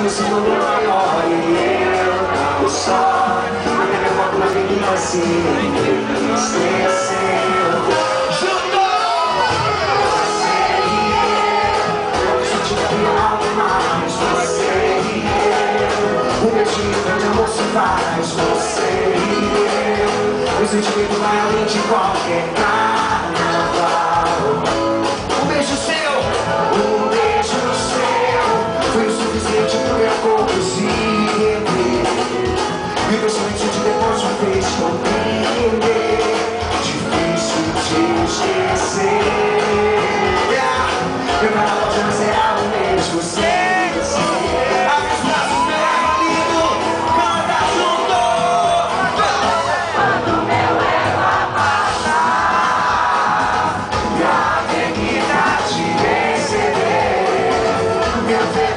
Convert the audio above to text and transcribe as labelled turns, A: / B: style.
A: se tornou maior e eu não só. Eu tenho foto na menina assim, esqueceu. Juntou! Você e eu senti que havia algo mais. Você e eu, um beijinho de amor se faz. Você e eu, o sentimento vai além de qualquer carnaval. Um beijo seu, um beijo seu, foi o suficiente pro meu corpo se render. E o pensamento de depois me fez compreender. Difícil te esquecer. Meu canal pode não ser algo mesmo sem você. Abre os braços, meu ego lindo, canta junto. Quando meu ego abaixar e a avenida te receber, meu Deus.